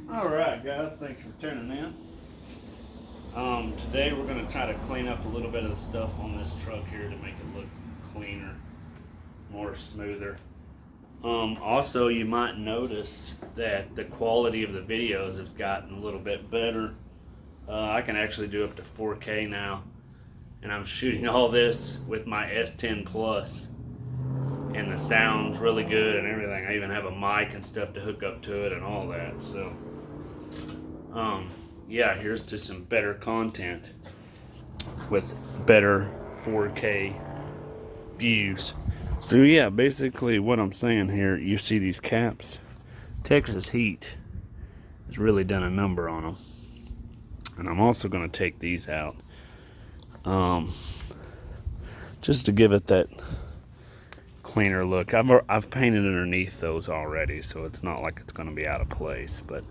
Alright guys, thanks for tuning in. Today we're going to try to clean up a little bit of the stuff on this truck here to make it look cleaner, more smoother. Also, you might notice that the quality of the videos has gotten a little bit better. I can actually do up to 4K now, and I'm shooting all this with my S10 Plus, and the sound's really good and everything. I even have a mic and stuff to hook up to it and all that. So yeah, here's to some better content with better 4K views. So yeah, basically what I'm saying here, you see these caps, Texas heat has really done a number on them. And I'm also going to take these out just to give it that cleaner look. I've painted underneath those already, so it's not like it's going to be out of place, but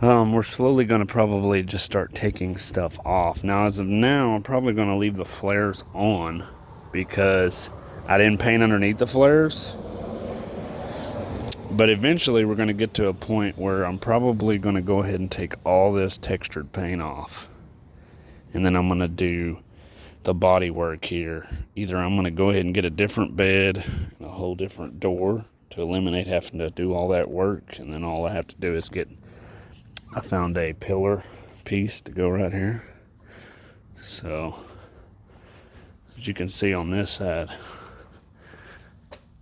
we're slowly going to probably just start taking stuff off. Now, as of now, I'm probably going to leave the flares on because I didn't paint underneath the flares. But eventually, we're going to get to a point where I'm probably going to go ahead and take all this textured paint off. And then I'm going to do the body work here. Either I'm going to go ahead and get a different bed and a whole different door to eliminate having to do all that work. And then all I have to do is I found a pillar piece to go right here. So, as you can see on this side,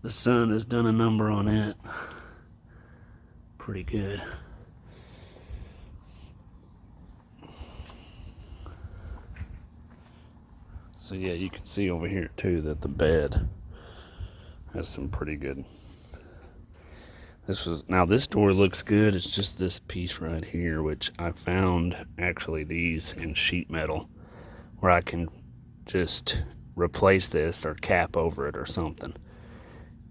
the sun has done a number on it. Pretty good. So yeah, you can see over here too that the bed has some pretty good. Now this door looks good. It's just this piece right here, which I found actually these in sheet metal, where I can just replace this or cap over it or something.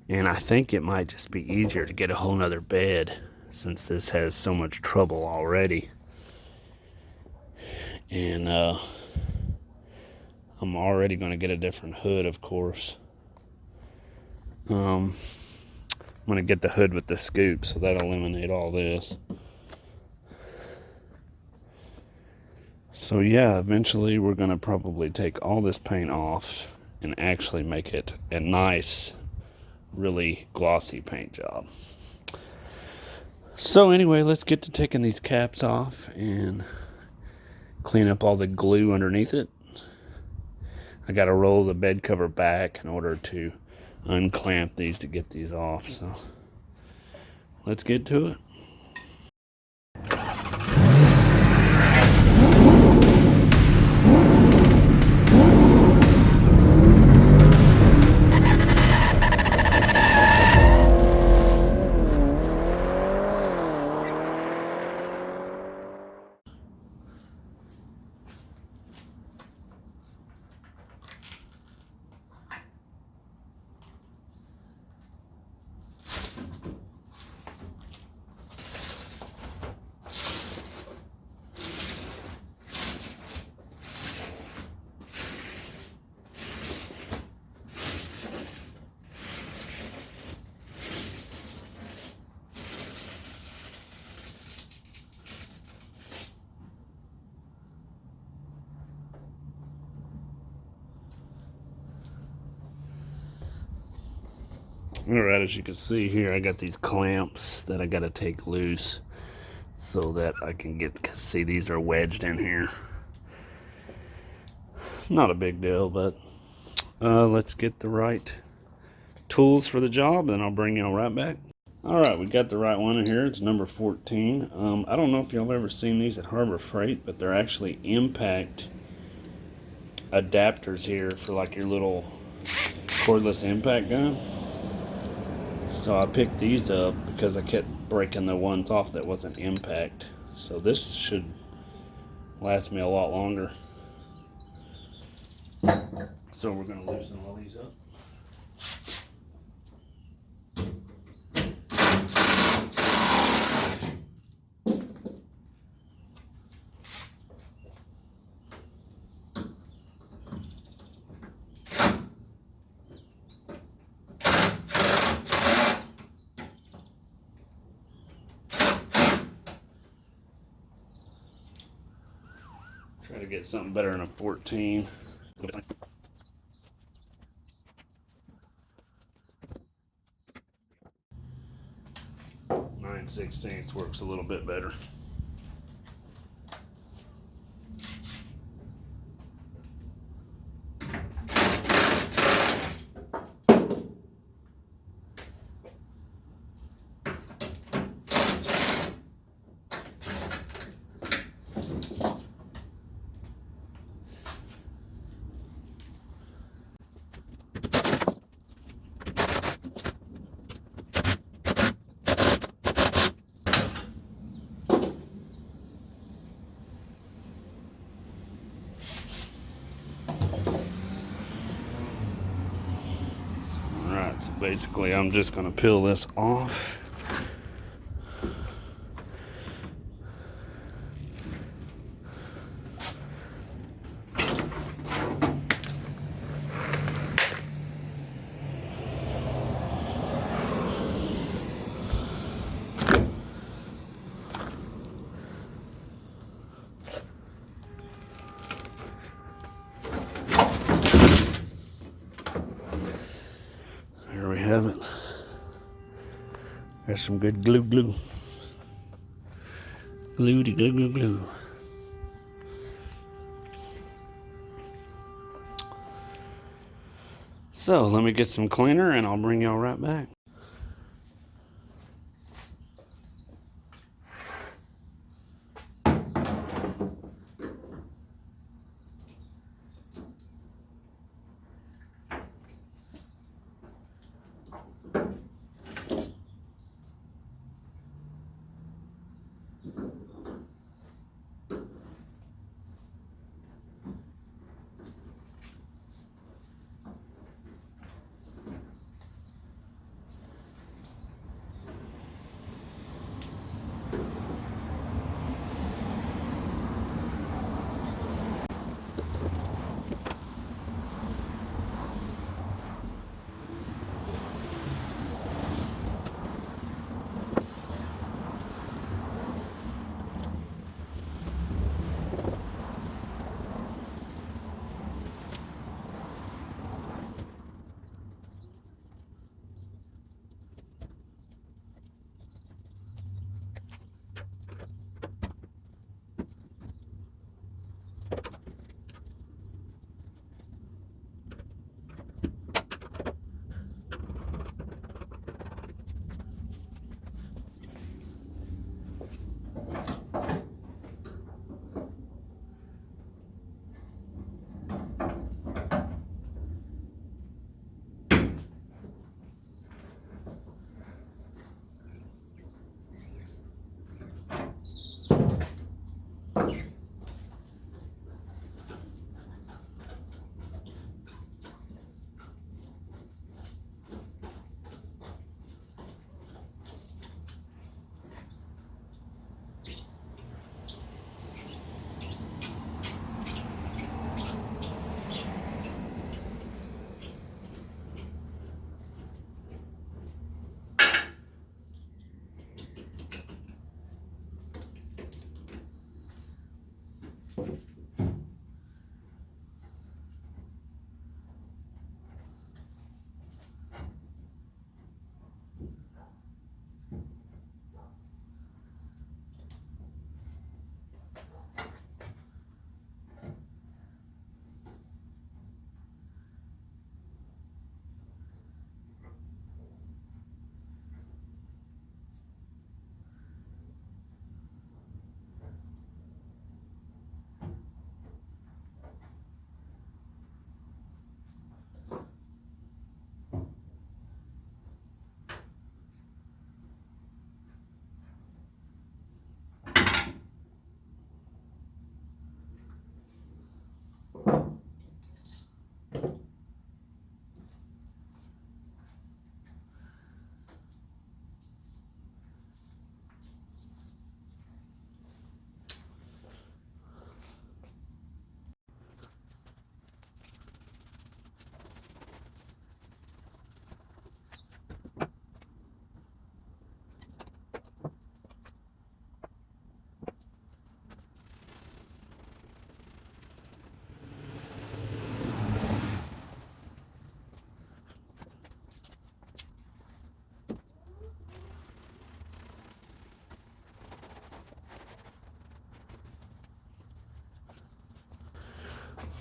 And I think it might just be easier to get a whole nother bed since this has so much trouble already. And I'm already going to get a different hood, of course. I'm going to get the hood with the scoop, so that'll eliminate all this. So yeah, eventually we're going to probably take all this paint off and actually make it a nice, really glossy paint job. So anyway, let's get to taking these caps off and clean up all the glue underneath it. I got to roll the bed cover back in order to unclamp these to get these off. So let's get to it. Alright, as you can see here, I got these clamps that I got to take loose so that I can see these are wedged in here. Not a big deal, but let's get the right tools for the job, and I'll bring y'all right back. Alright, we got the right one in here. It's number 14. I don't know if y'all have ever seen these at Harbor Freight, but they're actually impact adapters here for like your little cordless impact gun. So I picked these up because I kept breaking the ones off that wasn't impact. So this should last me a lot longer. So we're going to loosen all these up. Try to get something better than a 14. 9/16 works a little bit better. Alright, so basically I'm just going to peel this off. There we have it. There's some good glue. Gluey glue. So let me get some cleaner and I'll bring y'all right back.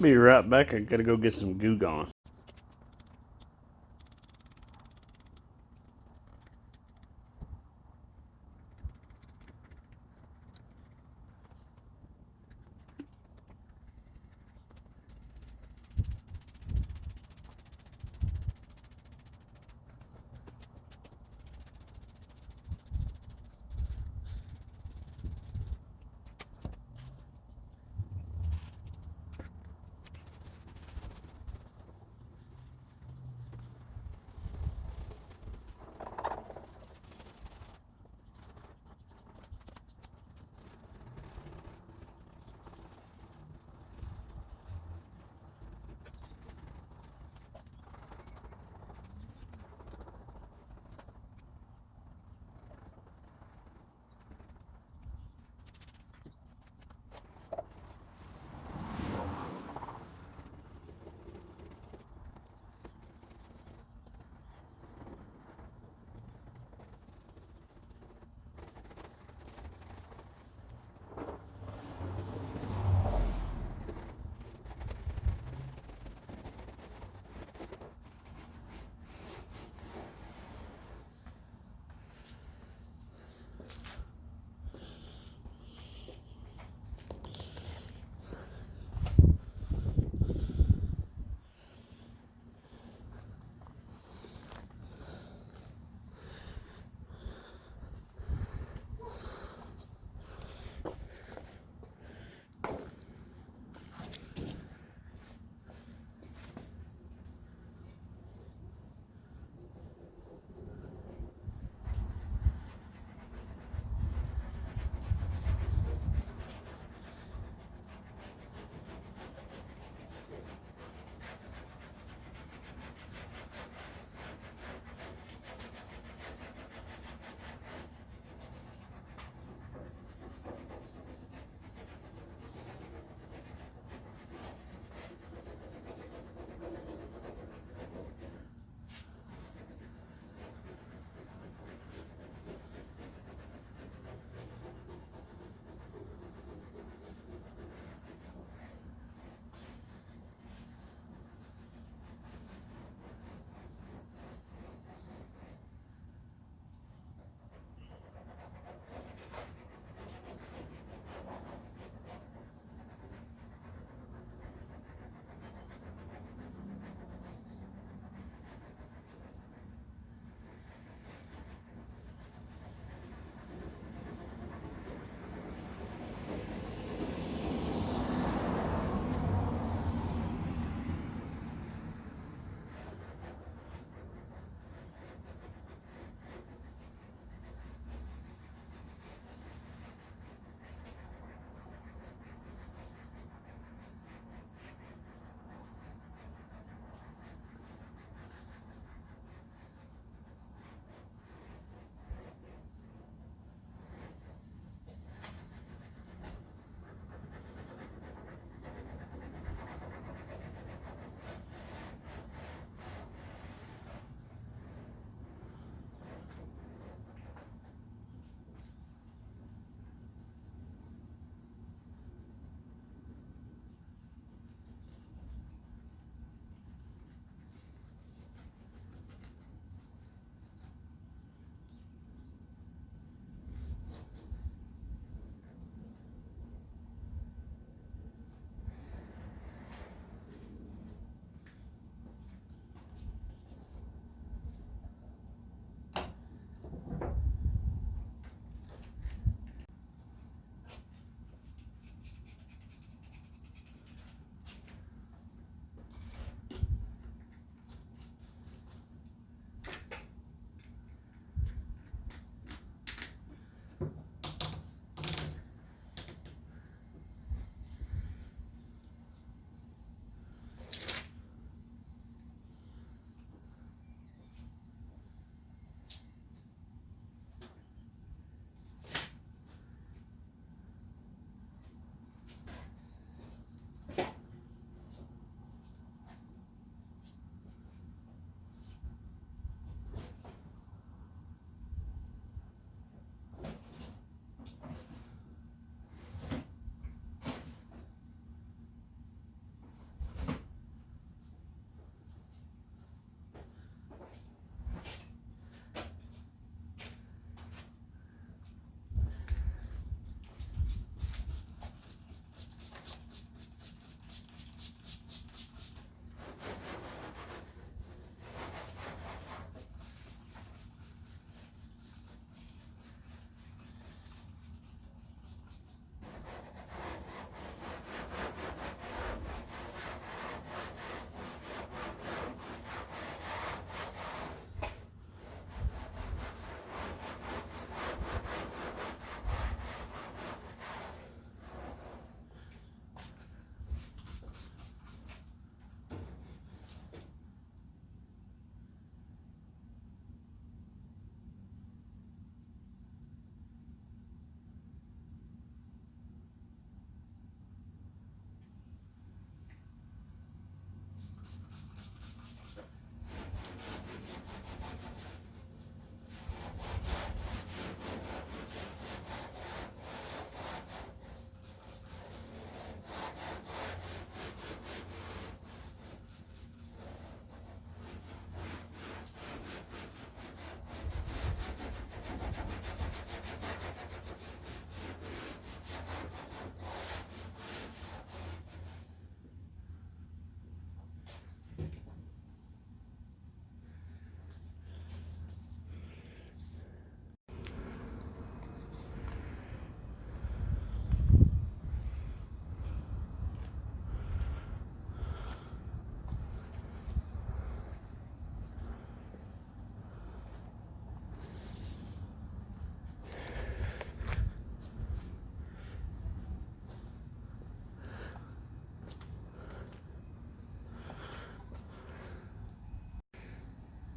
Be right back. I gotta go get some goo gone.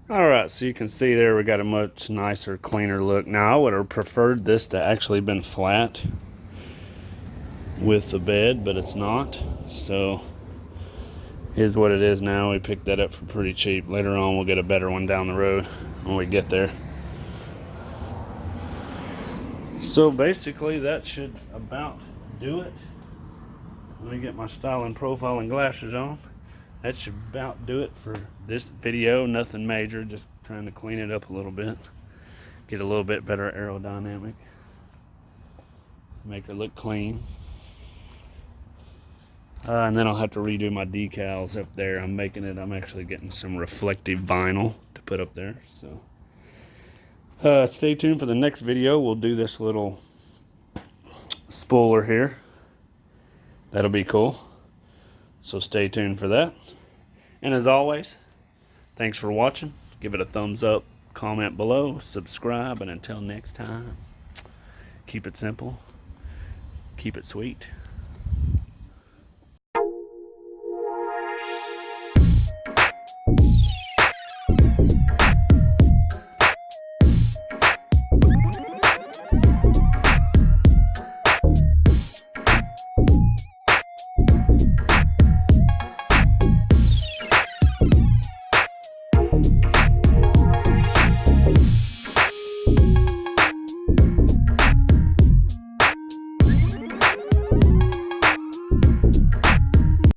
Alright, so you can see there we got a much nicer, cleaner look. Now I would have preferred this to actually been flat with the bed, but it's not. So here's what it is now. We picked that up for pretty cheap. Later on we'll get a better one down the road when we get there. So basically that should about do it. Let me get my styling profile and glasses on. That should about do it for this video. Nothing major, just trying to clean it up a little bit. Get a little bit better aerodynamic. Make her look clean. And then I'll have to redo my decals up there. I'm actually getting some reflective vinyl to put up there. So stay tuned for the next video. We'll do this little spoiler here. That'll be cool. So stay tuned for that. And as always, thanks for watching. Give it a thumbs up, comment below, subscribe, and until next time, keep it simple, keep it sweet.